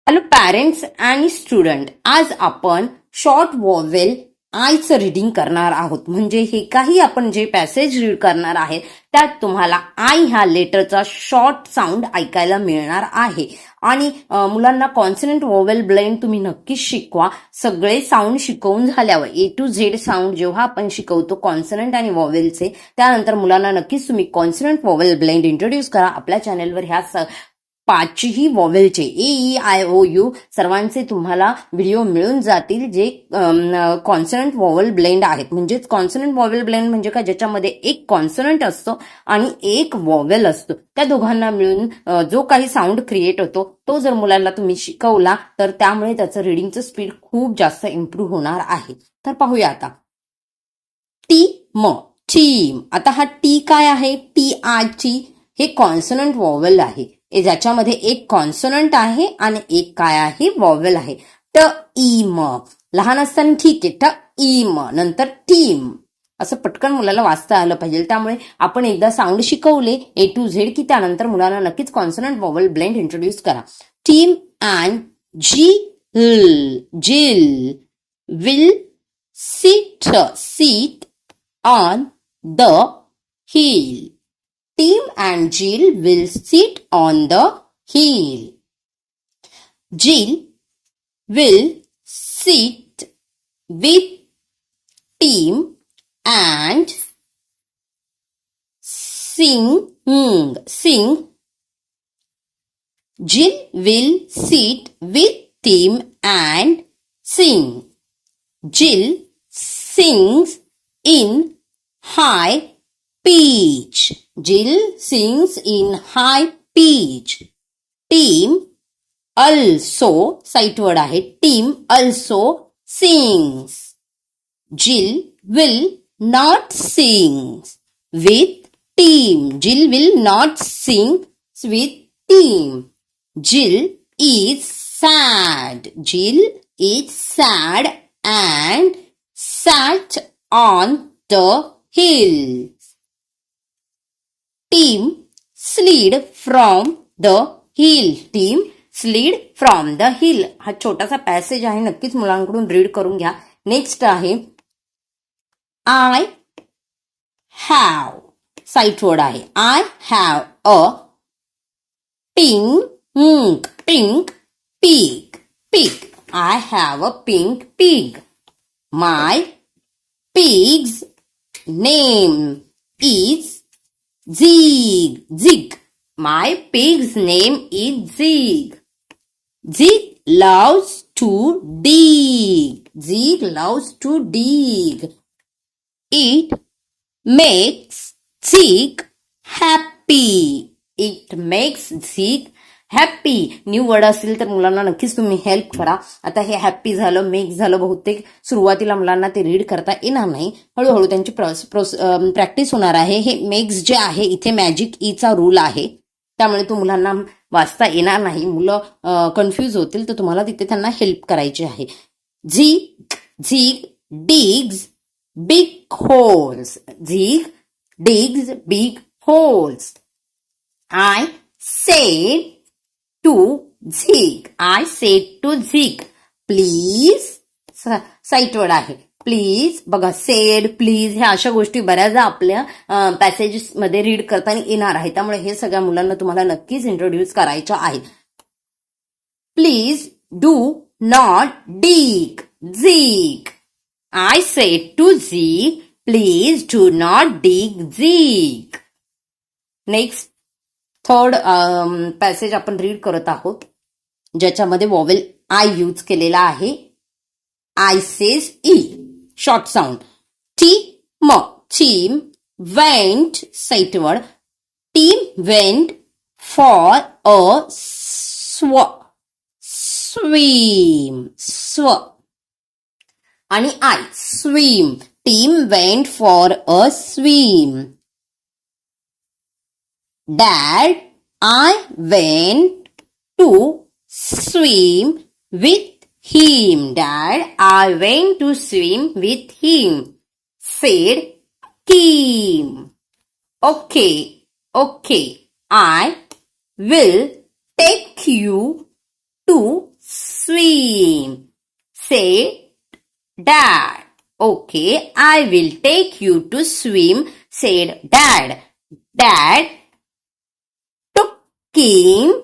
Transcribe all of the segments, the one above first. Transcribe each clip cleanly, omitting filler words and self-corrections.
Hello parents आणि student, आज आपण शॉर्ट वॉवेल आयचं रीडिंग करणार आहोत. म्हणजे हे काही आपण जे पॅसेज रीड करणार आहे त्यात तुम्हाला आय ह्या लेटरचा शॉर्ट साऊंड ऐकायला मिळणार आहे. आणि मुलांना कॉन्सनंट वॉवेल ब्लेंड तुम्ही नक्कीच शिकवा. सगळे साऊंड शिकवून झाल्यावर ए टू झेड साऊंड जेव्हा आपण शिकवतो कॉन्सनंट आणि वॉवेलचे, त्यानंतर मुलांना नक्कीच तुम्ही कॉन्सनंट वॉवेल ब्लेंड इंट्रोड्यूस करा. आपल्या चॅनलवर ह्या पाचही वॉवेलचे AEIOU सर्वांचे तुम्हाला व्हिडिओ मिळून जातील जे कॉन्सनंट वॉवेल ब्लेंड आहेत. म्हणजेच कॉन्सनंट वॉवेल ब्लेंड म्हणजे काय, ज्याच्यामध्ये एक कॉन्सनंट असतो आणि एक वॉवेल असतो. त्या दोघांना मिळून जो काही साऊंड क्रिएट होतो तो जर मुलांना तुम्ही शिकवला तर त्यामुळे त्याचं रिडिंगचं स्पीड खूप जास्त इम्प्रूव्ह होणार आहे. तर पाहूया आता. टीम. आता हा टी काय आहे? TI हे कॉन्सनंट वॉवेल आहे, ज्याच्यामध्ये एक कॉन्सोनंट आहे आणि एक काय आहे? वॉवेल आहे. म लहान असताना ठीक आहे, म नंतर टीम असं पटकन मुलाला वाचता आलं पाहिजे. त्यामुळे आपण एकदा साऊंड शिकवले A to Z की त्यानंतर मुलांना नक्कीच कॉन्सोनंट वॉवेल ब्लेंड इंट्रोड्यूस करा. टीम अँड जिल will seat on the hill. Tim and Jill will sit on the hill. Jill will sit with Tim and sing. Jill will sit with Tim and sing. Jill sings in high pitch. Jill sings in high pitch. Tim also, sight word आहे, Tim also sings. Jill will not sing with Tim. Jill will not sing with Tim. Jill is sad. Jill is sad and sat on the hill. Tim slid from the hill. Tim slid from the hill. हा छोटासा passage आहे, नक्कीच मुलांकडून read करून घ्या. Next आहे I have, site word आहे. I have a pink pig. I have a pink pig. My pig's name is Zig. My pig's name is Zig. Zig loves to dig. It makes Zig happy. New word असेल तर मुलांना नक्कीच तुम्ही help करा. आता हे happy झालं, make झालं, बहुतेक सुरुवातीला मुलांना ते रीड करता येणार नाही. हळूहळू त्यांची प्रॅक्टिस होणार आहे. हे मेक्स जे आहे इथे मॅजिक ईचा रूल आहे, त्यामुळे तो मुलांना वाचता येणार नाही. मुलं कन्फ्यूज होतील, तर तुम्हाला तिथे त्यांना हेल्प करायची आहे. Zig digs big holes. Zig digs big holes. I said to Zig, please, sight word आहे, प्लीज. बघा, सेड, प्लीज ह्या अशा गोष्टी बऱ्याचदा आपल्या पॅसेजेस मध्ये रीड करताना येणार आहे. त्यामुळे हे सगळ्या मुलांना तुम्हाला नक्कीच इंट्रोड्यूस करायच्या आहेत. Please do not dig Zig. I said to Zig, please do not dig Zig. Next third passage आपण रीड करत आहोत, ज्याच्यामध्ये वॉवेल आय यूज केलेला आहे. I says E, short sound. Tim went, sight word. Tim went for a swim. आणि I swim. Tim went for a swim. Dad, I went to swim with him. Dad, I went to swim with him, said Kim. Okay, I will take you to swim. Say dad. Okay, I will take you to swim, said dad. Dad took him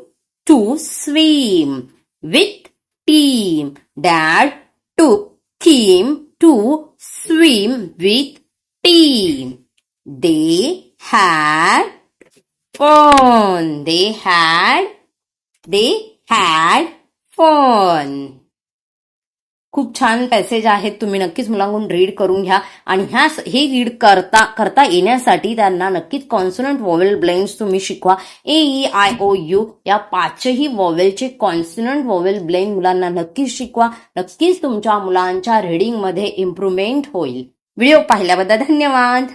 to swim with team. Dad took him to swim with team. They had fun. They had fun. खूप छान passage आहेत. तुम्ही नक्कीच मुलांकडून read करून घ्या आणि हे रीड करता येण्यासाठी त्यांना नक्कीच कॉन्सोनंट व्हॉवेल ब्लेंड्स तुम्ही शिकवा. AEIOU या 5ही व्हॉवेलचे कॉन्सोनंट व्हॉवेल ब्लेंड मुलांना नक्कीच शिकवा. नक्कीच तुमच्या मुलांच्या रीडिंगमध्ये इम्प्रुव्हमेंट होईल. व्हिडिओ पाहिल्याबद्दल धन्यवाद.